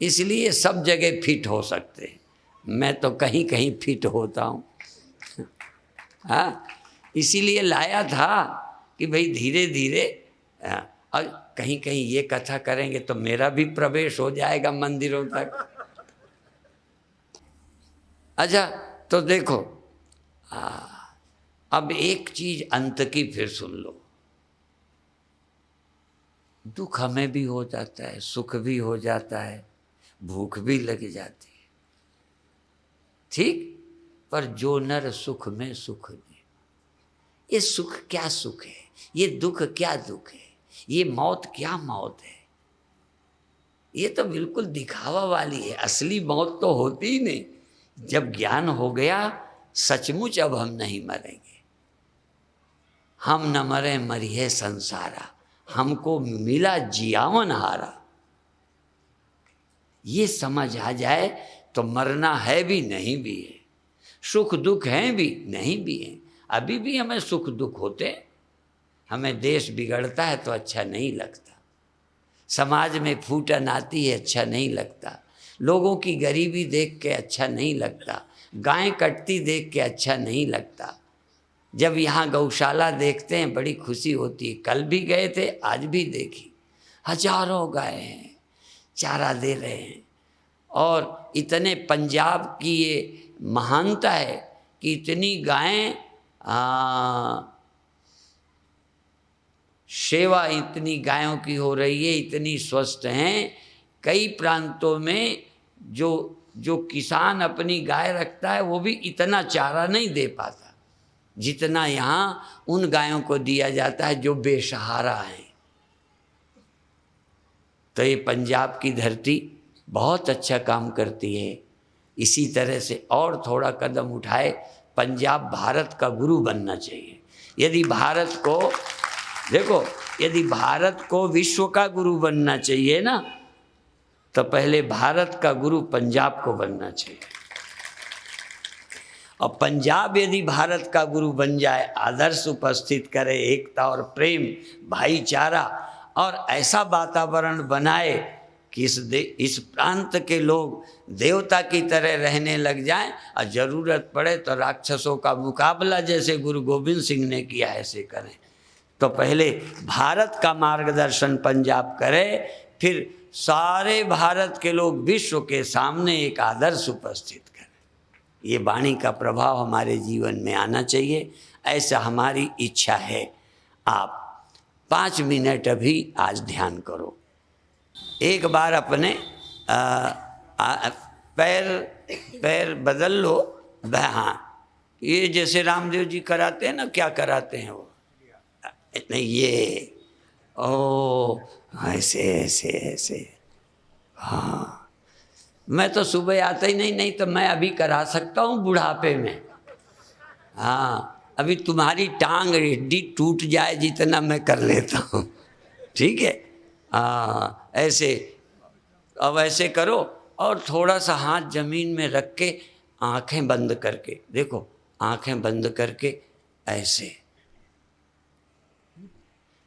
इसलिए सब जगह फिट हो सकते हैं। मैं तो कहीं कहीं फिट होता हूँ। हाँ, इसीलिए लाया था कि भाई धीरे धीरे और कहीं कहीं ये कथा करेंगे तो मेरा भी प्रवेश हो जाएगा मंदिरों तक। अच्छा, तो देखो अब एक चीज अंत की फिर सुन लो। दुख हमें भी हो जाता है, सुख भी हो जाता है, भूख भी लग जाती है, ठीक। पर जो नर सुख में सुख दे, ये सुख क्या सुख है, ये दुख क्या दुख है, ये मौत क्या मौत है, ये तो बिल्कुल दिखावा वाली है। असली मौत तो होती ही नहीं। जब ज्ञान हो गया सचमुच अब हम नहीं मरेंगे, हम न मरे मरिए संसारा, हमको मिला जियावन हारा। ये समझ आ जाए तो मरना है भी नहीं भी है, सुख दुख हैं भी नहीं भी है। अभी भी हमें सुख दुख होते, हमें देश बिगड़ता है तो अच्छा नहीं लगता, समाज में फूटन आती है अच्छा नहीं लगता, लोगों की गरीबी देख के अच्छा नहीं लगता, गाय कटती देख के अच्छा नहीं लगता। जब यहाँ गौशाला देखते हैं बड़ी खुशी होती है। कल भी गए थे, आज भी देखी, हजारों गाय हैं, चारा दे रहे हैं। और इतने पंजाब की ये महानता है कि इतनी गायें सेवा इतनी गायों की हो रही है, इतनी स्वस्थ हैं। कई प्रांतों में जो किसान अपनी गाय रखता है वो भी इतना चारा नहीं दे पाता जितना यहाँ उन गायों को दिया जाता है जो बेसहारा हैं। तो ये पंजाब की धरती बहुत अच्छा काम करती है। इसी तरह से और थोड़ा कदम उठाए, पंजाब भारत का गुरु बनना चाहिए। यदि भारत को देखो, यदि भारत को विश्व का गुरु बनना चाहिए ना, तो पहले भारत का गुरु पंजाब को बनना चाहिए। और पंजाब यदि भारत का गुरु बन जाए, आदर्श उपस्थित करे, एकता और प्रेम, भाईचारा और ऐसा वातावरण बनाए कि इस प्रांत के लोग देवता की तरह रहने लग जाएं, और ज़रूरत पड़े तो राक्षसों का मुकाबला जैसे गुरु गोविंद सिंह ने किया ऐसे करें। तो पहले भारत का मार्गदर्शन पंजाब करे, फिर सारे भारत के लोग विश्व के सामने एक आदर्श उपस्थित करें। ये वाणी का प्रभाव हमारे जीवन में आना चाहिए, ऐसा हमारी इच्छा है। आप 5 मिनट अभी आज ध्यान करो। एक बार अपने पैर बदल लो। हाँ, ये जैसे रामदेव जी कराते हैं ना, क्या कराते हैं वो, नहीं ये ऐसे ऐसे ऐसे। हाँ, मैं तो सुबह आता ही नहीं तो मैं अभी करा सकता हूँ बुढ़ापे में। हाँ, अभी तुम्हारी टांग हड्डी टूट जाए जितना मैं कर लेता हूँ, ठीक है। हाँ, ऐसे अब ऐसे करो और थोड़ा सा हाथ जमीन में रख के आंखें बंद करके देखो, आंखें बंद करके ऐसे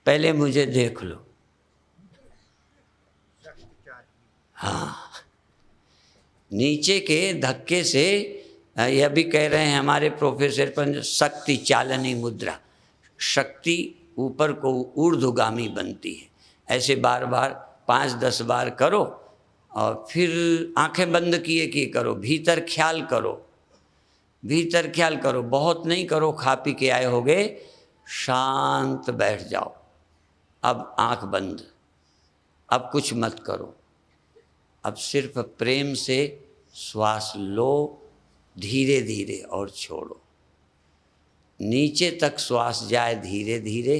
पहले मुझे देख लो। हाँ, नीचे के धक्के से यह भी कह रहे हैं हमारे प्रोफेसर पंच, शक्ति चालनी मुद्रा, शक्ति ऊपर को ऊर्ध्वगामी बनती है। ऐसे बार बार 5-10 बार करो और फिर आंखें बंद किए करो, भीतर ख्याल करो, भीतर ख्याल करो, बहुत नहीं करो, खा पी के आए होगे, शांत बैठ जाओ। अब आंख बंद, अब कुछ मत करो, अब सिर्फ प्रेम से श्वास लो धीरे धीरे और छोड़ो, नीचे तक श्वास जाए धीरे धीरे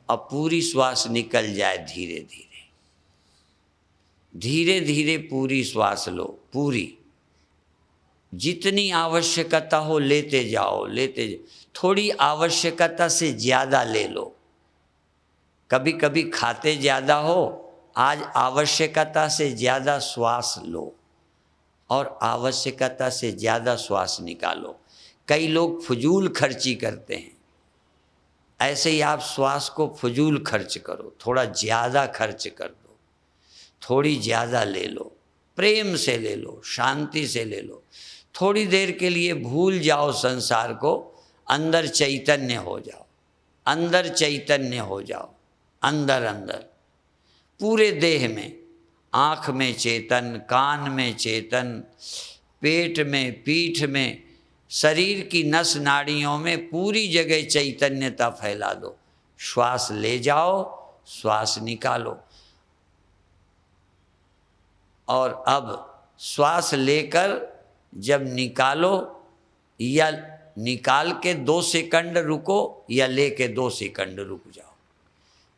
और पूरी श्वास निकल जाए धीरे धीरे। धीरे धीरे पूरी श्वास लो, पूरी, जितनी आवश्यकता हो लेते जाओ, लेते जाओ। थोड़ी आवश्यकता से ज़्यादा ले लो, कभी कभी खाते ज़्यादा हो, आज आवश्यकता से ज़्यादा श्वास लो और आवश्यकता से ज़्यादा श्वास निकालो। कई लोग फजूल खर्ची करते हैं, ऐसे ही आप श्वास को फजूल खर्च करो, थोड़ा ज़्यादा खर्च कर दो, थोड़ी ज़्यादा ले लो, प्रेम से ले लो, शांति से ले लो। थोड़ी देर के लिए भूल जाओ संसार को, अंदर चैतन्य हो जाओ, अंदर चैतन्य हो जाओ। अंदर अंदर पूरे देह में, आँख में चेतन, कान में चेतन, पेट में, पीठ में, शरीर की नस नाड़ियों में पूरी जगह चैतन्यता फैला दो। श्वास ले जाओ, श्वास निकालो। और अब श्वास लेकर जब निकालो, या निकाल के 2 सेकंड रुको या लेके 2 सेकंड रुक जाओ।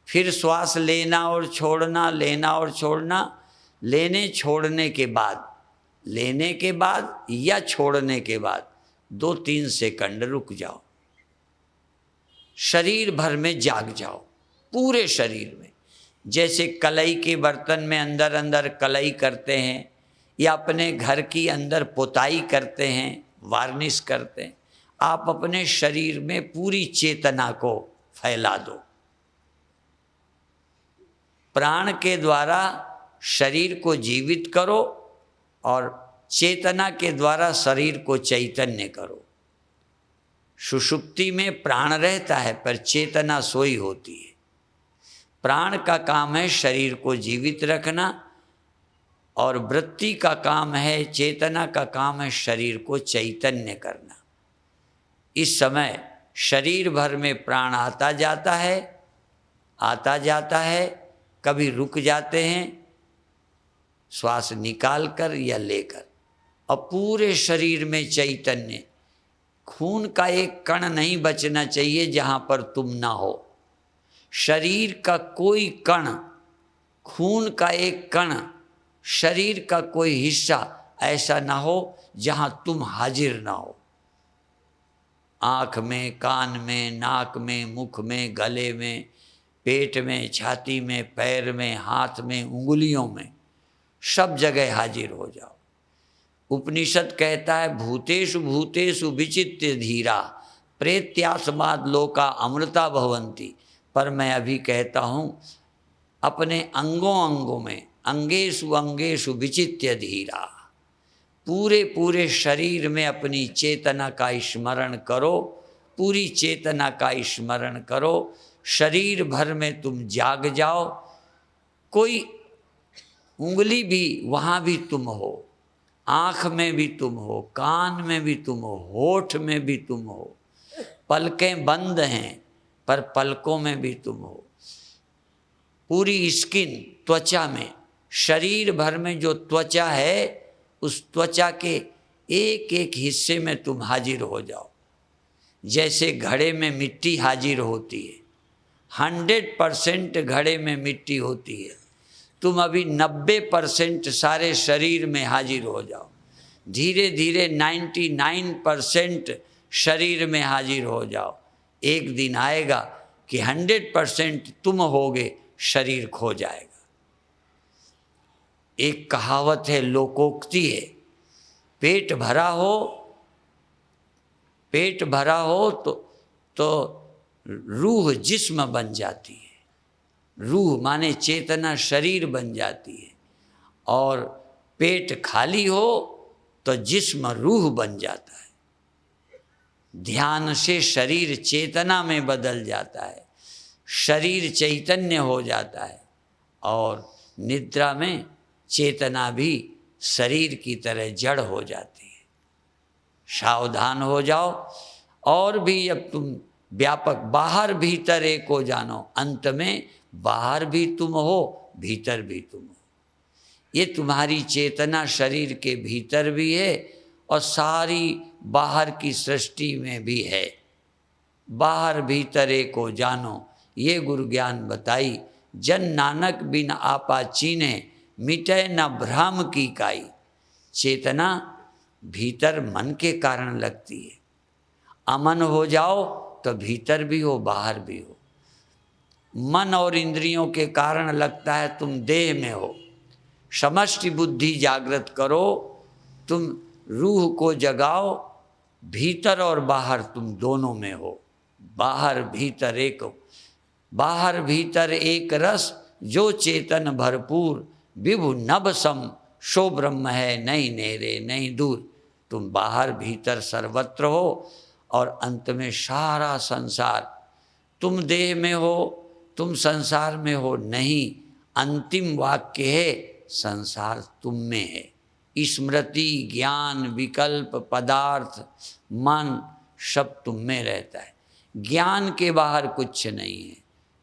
फिर श्वास लेना और छोड़ना, लेना और छोड़ना। लेने छोड़ने के बाद, लेने के बाद या छोड़ने के बाद 2-3 सेकंड रुक जाओ। शरीर भर में जाग जाओ, पूरे शरीर में। जैसे कलई के बर्तन में अंदर अंदर कलई करते हैं, या अपने घर की अंदर पुताई करते हैं, वार्निश करते हैं, आप अपने शरीर में पूरी चेतना को फैला दो। प्राण के द्वारा शरीर को जीवित करो और चेतना के द्वारा शरीर को चैतन्य करो। सुषुप्ति में प्राण रहता है पर चेतना सोई होती है। प्राण का काम है शरीर को जीवित रखना, और वृत्ति का काम है, चेतना का काम है शरीर को चैतन्य करना। इस समय शरीर भर में प्राण आता जाता है, आता जाता है, कभी रुक जाते हैं श्वास निकाल कर या लेकर, और पूरे शरीर में चैतन्य। खून का एक कण नहीं बचना चाहिए जहाँ पर तुम ना हो। शरीर का कोई कण, खून का एक कण, शरीर का कोई हिस्सा ऐसा ना हो जहाँ तुम हाजिर ना हो। आँख में, कान में, नाक में, मुख में, गले में, पेट में, छाती में, पैर में, हाथ में, उंगलियों में, सब जगह हाजिर हो जाओ। उपनिषद कहता है भूतेषु भूतेषु विचित्य धीरा प्रेत्यास्माद लोका अमृता भवन्ति। पर मैं अभी कहता हूँ अपने अंगों अंगों में, अंगेषु अंगेषु विचित्य धीरा, पूरे पूरे शरीर में अपनी चेतना का स्मरण करो, पूरी चेतना का स्मरण करो। शरीर भर में तुम जाग जाओ। कोई उंगली भी, वहाँ भी तुम हो, आँख में भी तुम हो, कान में भी तुम हो, होठ में भी तुम हो, पलकें बंद हैं पर पलकों में भी तुम हो। पूरी स्किन, त्वचा में, शरीर भर में जो त्वचा है उस त्वचा के एक एक हिस्से में तुम हाजिर हो जाओ। जैसे घड़े में मिट्टी हाजिर होती है, 100% घड़े में मिट्टी होती है, तुम अभी 90% सारे शरीर में हाजिर हो जाओ। धीरे धीरे 99% शरीर में हाजिर हो जाओ। एक दिन आएगा कि 100% तुम होगे, शरीर खो जाएगा। एक कहावत है, लोकोक्ति है, पेट भरा हो तो रूह जिस्म बन जाती है। रूह माने चेतना शरीर बन जाती है, और पेट खाली हो तो जिस्म रूह बन जाता है। ध्यान से शरीर चेतना में बदल जाता है, शरीर चैतन्य हो जाता है, और निद्रा में चेतना भी शरीर की तरह जड़ हो जाती है। सावधान हो जाओ। और भी अब तुम व्यापक, बाहर भीतर एक हो जानो। अंत में बाहर भी तुम हो, भीतर भी तुम हो। ये तुम्हारी चेतना शरीर के भीतर भी है और सारी बाहर की सृष्टि में भी है। बाहर भीतर एक हो जानो, ये गुरु ज्ञान बताई। जन नानक बिन आपा चीने, मिटे न भ्रम की काई। चेतना भीतर मन के कारण लगती है। अमन हो जाओ तो भीतर भी हो, बाहर भी हो। मन और इंद्रियों के कारण लगता है तुम देह में हो। समष्टि बुद्धि जागृत करो, तुम रूह को जगाओ। भीतर और बाहर तुम दोनों में हो। बाहर भीतर एक हो। बाहर भीतर एक रस, जो चेतन भरपूर। विभु नभ सम, सो ब्रह्म है, नहीं नेरे नहीं दूर। तुम बाहर भीतर सर्वत्र हो, और अंत में सारा संसार, तुम देह में हो तुम संसार में हो नहीं, अंतिम वाक्य है संसार तुम में है। स्मृति, ज्ञान, विकल्प, पदार्थ, मन सब तुम में रहता है। ज्ञान के बाहर कुछ नहीं है,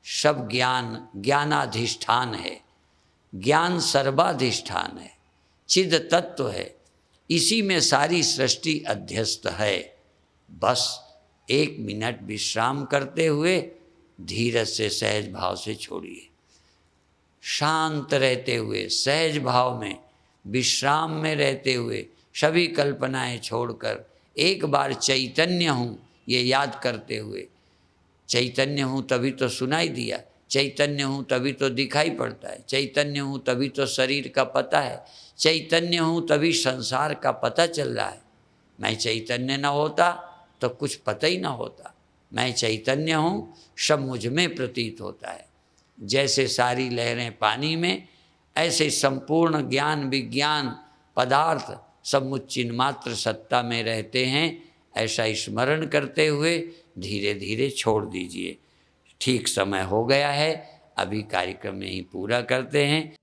सब ज्ञान ज्ञानाधिष्ठान है। ज्ञान सर्वाधिष्ठान है, चिद तत्व है, इसी में सारी सृष्टि अध्यस्त है। बस 1 मिनट विश्राम करते हुए धीरज से सहज भाव से छोड़िए। शांत रहते हुए, सहज भाव में, विश्राम में रहते हुए, सभी कल्पनाएं छोड़कर एक बार चैतन्य हूँ ये याद करते हुए, चैतन्य हूँ तभी तो सुनाई दिया, चैतन्य हूँ तभी तो दिखाई पड़ता है, चैतन्य हूँ तभी तो शरीर का पता है, चैतन्य हूँ तभी संसार का पता चल रहा है। मैं चैतन्य न होता तो कुछ पता ही ना होता। मैं चैतन्य हूँ, सब मुझ में प्रतीत होता है। जैसे सारी लहरें पानी में, ऐसे संपूर्ण ज्ञान, विज्ञान, पदार्थ सब मुझ चिन्मात्र सत्ता में रहते हैं। ऐसा स्मरण करते हुए धीरे धीरे छोड़ दीजिए। ठीक समय हो गया है, अभी कार्यक्रम में ही पूरा करते हैं।